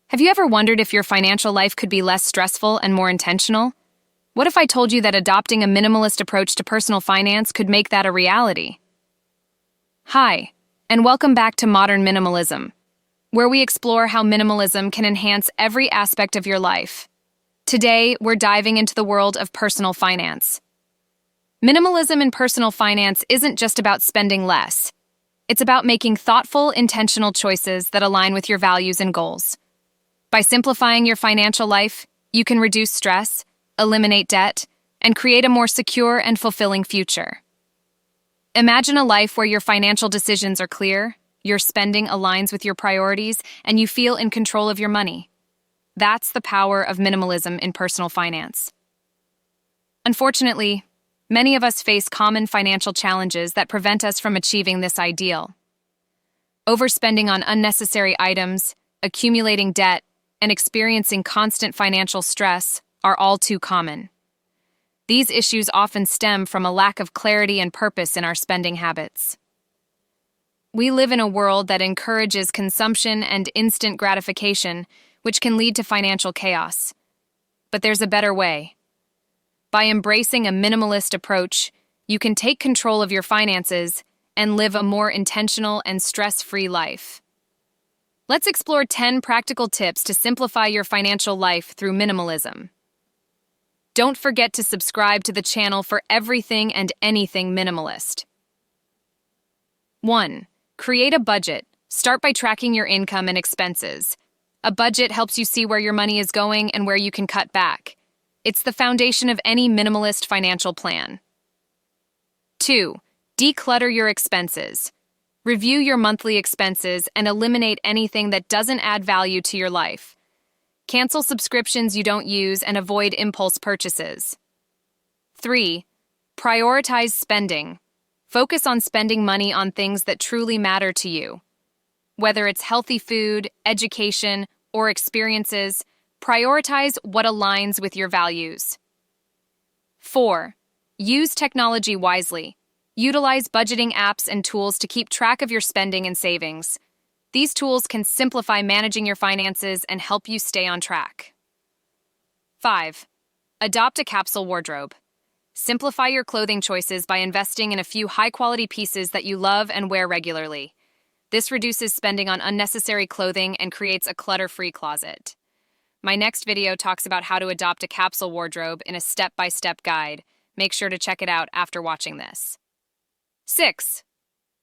Have you ever wondered if your financial life could be less stressful and more intentional? What if I told you that adopting a minimalist approach to personal finance could make that a reality? Hi, and welcome back to Modern Minimalism, where we explore how minimalism can enhance every aspect of your life. Today, we're diving into the world of personal finance. Minimalism in personal finance isn't just about spending less. It's about making thoughtful, intentional choices that align with your values and goals. By simplifying your financial life, you can reduce stress, eliminate debt, and create a more secure and fulfilling future. Imagine a life where your financial decisions are clear, your spending aligns with your priorities, and you feel in control of your money. That's the power of minimalism in personal finance. Unfortunately, many of us face common financial challenges that prevent us from achieving this ideal. Overspending on unnecessary items, accumulating debt, and experiencing constant financial stress are all too common. These issues often stem from a lack of clarity and purpose in our spending habits. We live in a world that encourages consumption and instant gratification, which can lead to financial chaos. But there's a better way. By embracing a minimalist approach, you can take control of your finances and live a more intentional and stress-free life. Let's explore 10 practical tips to simplify your financial life through minimalism. Don't forget to subscribe to the channel for everything and anything minimalist. 1. Create a budget. Start by tracking your income and expenses. A budget helps you see where your money is going and where you can cut back. It's the foundation of any minimalist financial plan. 2. Declutter your expenses. Review your monthly expenses and eliminate anything that doesn't add value to your life. Cancel subscriptions you don't use and avoid impulse purchases. 3. Prioritize spending. Focus on spending money on things that truly matter to you. Whether it's healthy food, education, or experiences, prioritize what aligns with your values. 4. Use technology wisely. Utilize budgeting apps and tools to keep track of your spending and savings. These tools can simplify managing your finances and help you stay on track. 5. Adopt a capsule wardrobe. Simplify your clothing choices by investing in a few high-quality pieces that you love and wear regularly. This reduces spending on unnecessary clothing and creates a clutter-free closet. My next video talks about how to adopt a capsule wardrobe in a step-by-step guide. Make sure to check it out after watching this. 6.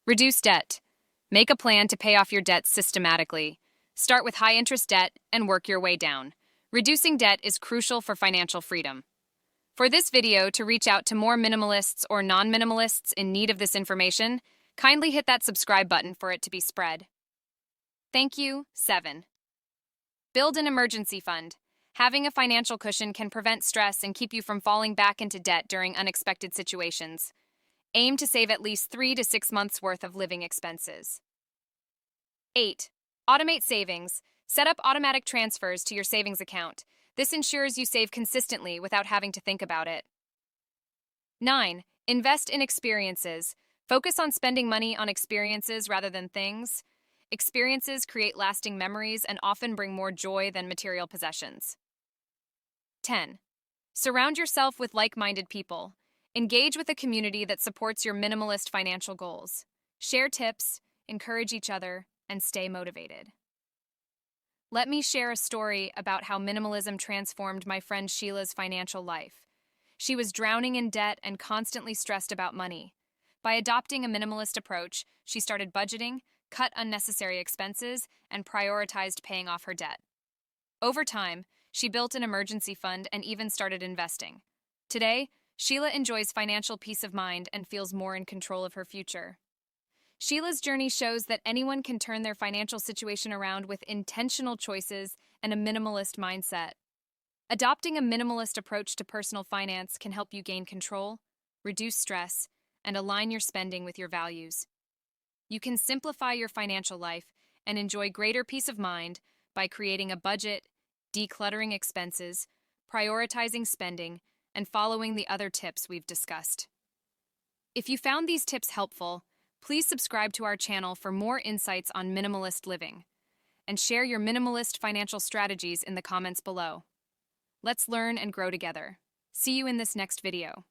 Reduce debt. Make a plan to pay off your debts systematically. Start with high-interest debt and work your way down. Reducing debt is crucial for financial freedom. For this video to reach out to more minimalists or non-minimalists in need of this information, kindly hit that subscribe button for it to be spread. Thank you. 7. Build an emergency fund. Having a financial cushion can prevent stress and keep you from falling back into debt during unexpected situations. Aim to save at least 3 to 6 months' worth of living expenses. 8. Automate savings. Set up automatic transfers to your savings account. This ensures you save consistently without having to think about it. 9. Invest in experiences. Focus on spending money on experiences rather than things. Experiences create lasting memories and often bring more joy than material possessions. 10. Surround yourself with like-minded people. Engage with a community that supports your minimalist financial goals. Share tips, encourage each other, and stay motivated. Let me share a story about how minimalism transformed my friend Sheila's financial life. She was drowning in debt and constantly stressed about money. By adopting a minimalist approach, she started budgeting, cut unnecessary expenses, and prioritized paying off her debt. Over time, she built an emergency fund and even started investing. Today, Sheila enjoys financial peace of mind and feels more in control of her future. Sheila's journey shows that anyone can turn their financial situation around with intentional choices and a minimalist mindset. Adopting a minimalist approach to personal finance can help you gain control, reduce stress, and align your spending with your values. You can simplify your financial life and enjoy greater peace of mind by creating a budget, decluttering expenses, prioritizing spending, and following the other tips we've discussed. If you found these tips helpful, please subscribe to our channel for more insights on minimalist living. and share your minimalist financial strategies in the comments below. Let's learn and grow together. See you in this next video.